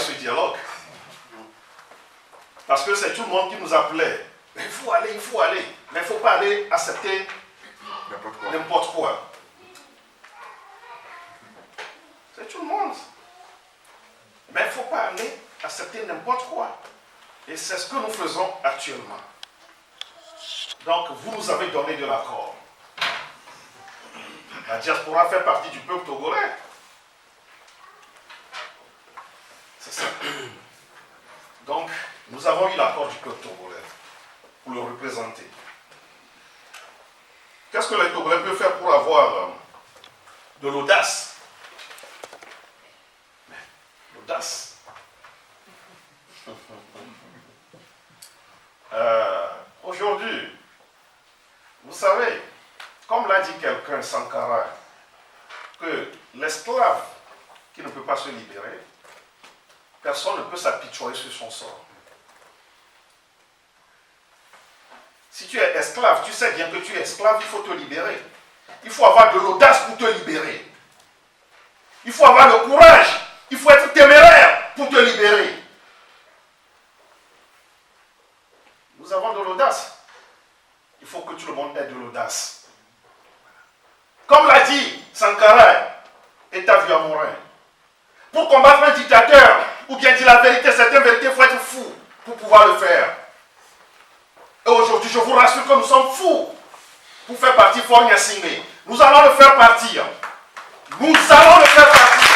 ce dialogue. Parce que c'est tout le monde qui nous appelait. Mais il faut aller. Mais il ne faut pas aller accepter n'importe quoi. C'est tout le monde. Mais il ne faut pas aller accepter n'importe quoi. Et c'est ce que nous faisons actuellement. Donc, vous nous avez donné de l'accord. La diaspora fait partie du peuple togolais. C'est ça. Donc, nous avons eu l'accord du peuple togolais pour le représenter. Qu'est-ce que les Togolais peuvent faire pour avoir de l'audace? L'audace. Aujourd'hui, vous savez, comme l'a dit quelqu'un, Sankara, que l'esclave qui ne peut pas se libérer, personne ne peut s'apitoyer sur son sort. Si tu es esclave, tu sais bien que tu es esclave, il faut te libérer. Il faut avoir de l'audace pour te libérer. Il faut avoir le courage. Il faut être téméraire pour te libérer. Nous avons de l'audace. Il faut que tout le monde ait de l'audace. Comme l'a dit Sankara et Taviamorin, pour combattre un dictateur, ou bien dire la vérité, certaines vérités, il faut être fou pour pouvoir le faire. Et aujourd'hui, je vous rassure que nous sommes fous pour faire partie Fort Gnassingbé. Nous allons le faire partir. Nous allons le faire partir.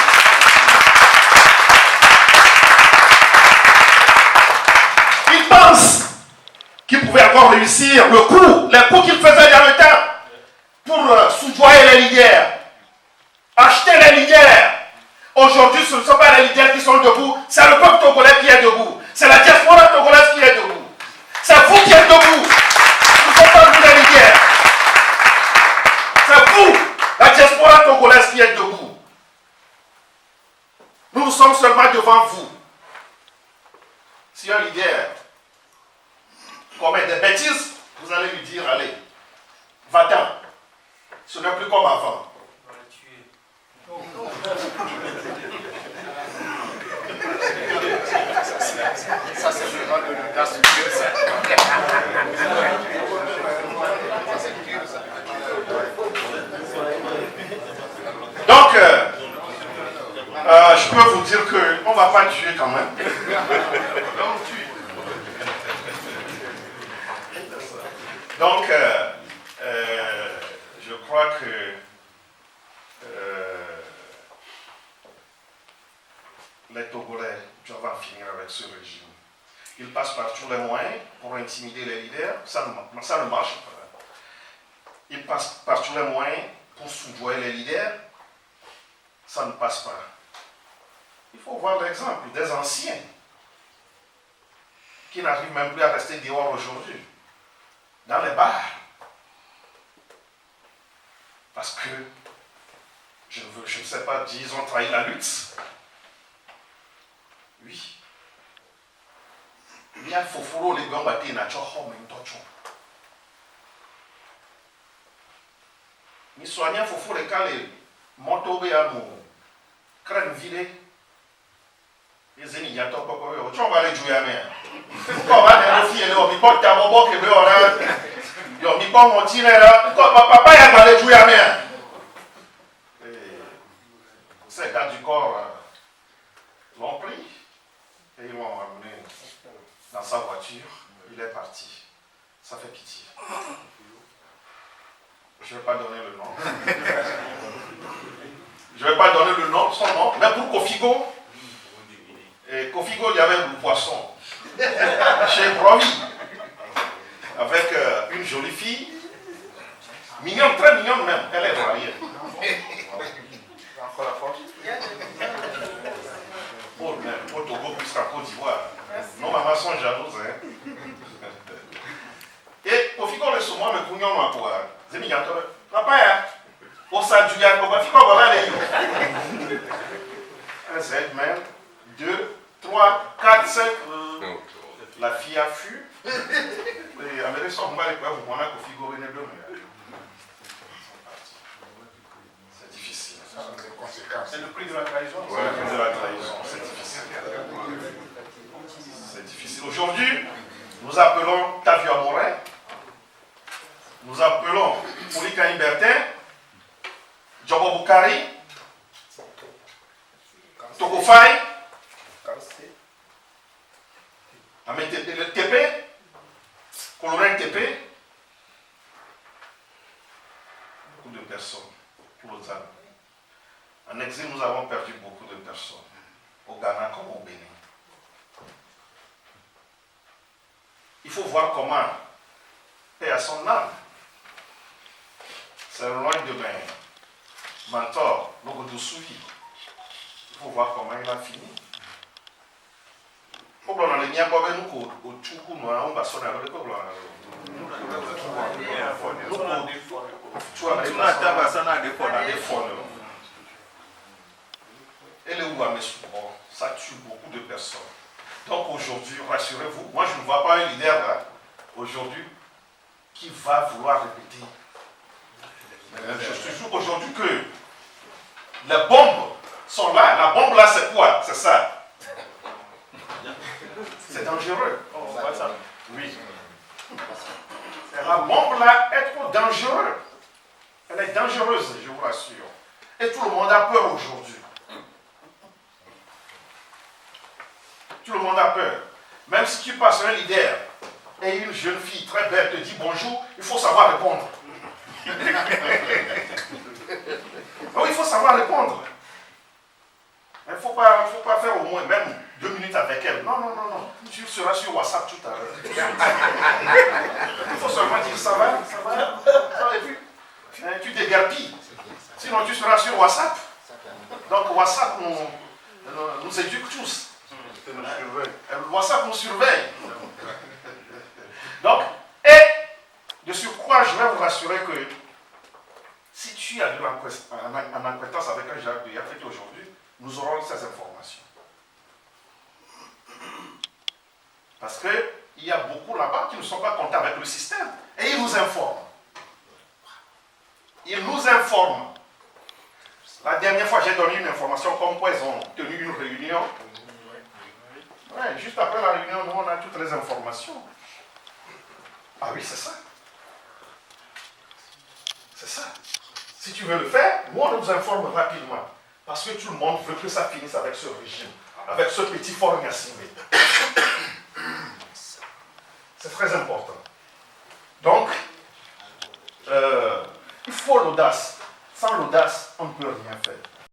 Ils pensent qu'ils pouvaient encore réussir le coup, les coups qu'ils faisaient dans le temps pour soudoyer les leaders, acheter les leaders. Aujourd'hui, ce ne sont pas les leaders qui sont debout, c'est le peuple togolais qui est debout. C'est la diaspora togolaise qui est debout. C'est vous qui êtes debout. Ce ne sont pas vous les leaders. C'est vous, la diaspora togolaise qui est debout. Nous sommes seulement devant vous. Si un leader commet des bêtises, vous allez lui dire, allez, va-t'en. Ce n'est plus comme avant. Ça, c'est vraiment de l'audace pure, ça. Donc, je peux vous dire qu'on ne va pas tuer quand même. Donc, je crois que les Togolais doivent en finir avec ce régime. Ils passent par tous les moyens pour intimider les leaders, ça ne marche pas. Ils passent par tous les moyens pour soudoyer les leaders, ça ne passe pas. Il faut voir l'exemple des anciens qui n'arrivent même plus à rester dehors aujourd'hui, dans les bars. Parce que, je ne sais pas, ils ont trahi la lutte. Oui. Il y a foforo les gants battés na choho mais tocho. Ni soignant foforo les calés montobe à nous crème vide. Les ennemis y a top quoi au chon va les jouer à mer. Quand va les filles les omi porte à bobo que be ora. Yo mi bon monti là, papa y a va les jouer à mer. Ces gars du corps l'ont pris. Et ils m'ont amené dans sa voiture. Il est parti. Ça fait pitié. Je ne vais pas donner le nom. Je ne vais pas donner le nom, son nom. Mais pour Kofigo, et Kofigo, il y avait du poisson. Chez Brovi. Avec une jolie fille. Mignonne, très mignonne même. Elle est mariée. Encore la force. Pour Togo plus qu'à Côte d'Ivoire. Nos mamans sont jalouses. Hein? Et au final, le saumon, le couillon, ma poire. C'est mignon. Papa, au Sadjuya, au Bafiko, voilà les yeux. Un Z, même. 2, 3, 4, 5. La fille a fui. Et avec les sortes, on va les faire, vous prenez au Figo, venez de c'est difficile. C'est le prix de la trahison. C'est le prix de la trahison, c'est difficile. Ofai, le TP, Coloré TP, beaucoup de personnes, pour les amis. En exil, nous avons perdu beaucoup de personnes, au Ghana comme au Bénin. Il faut voir comment, paix à son âme, c'est loin de mes mentors, Logodou Souvi. Il faut voir comment il a fini. Pour que l'on ait bien nous au Tchoukou, nous avons basonné avec le peuple. Et les Ouamessou, ça tue beaucoup de personnes. Donc aujourd'hui, rassurez-vous, moi je ne vois pas un leader là, aujourd'hui, qui va vouloir répéter. Je suis sûr aujourd'hui que les bombes sont là. La bombe là, c'est quoi? C'est ça. C'est dangereux. Oui. La bombe là est trop dangereuse. Elle est dangereuse, je vous rassure. Et tout le monde a peur aujourd'hui. Tout le monde a peur. Même si tu passes un leader et une jeune fille très belle te dit bonjour, il faut savoir répondre. Oui, il faut savoir répondre. Il ne faut pas faire au moins même 2 minutes avec elle. Non. Tu seras sur WhatsApp tout à l'heure. Il faut seulement dire ça va. Et puis, tu dégarpilles. Sinon, tu seras sur WhatsApp. Donc, WhatsApp nous éduque tous. WhatsApp nous surveille. Donc, et de surcroît, je vais vous rassurer que si tu as de en acquaintance avec un Jacques de Yafete aujourd'hui, nous aurons ces informations. Parce qu'il y a beaucoup là-bas qui ne sont pas contents avec le système. Et ils nous informent. Ils nous informent. La dernière fois, j'ai donné une information comme quoi ils ont tenu une réunion. Ouais, juste après la réunion, nous, on a toutes les informations. Ah oui, c'est ça. C'est ça. Si tu veux le faire, nous, on nous informe rapidement. Parce que tout le monde veut que ça finisse avec ce régime, avec ce petit forum assimilé. C'est très important. Donc, il faut l'audace. Sans l'audace, on ne peut rien faire.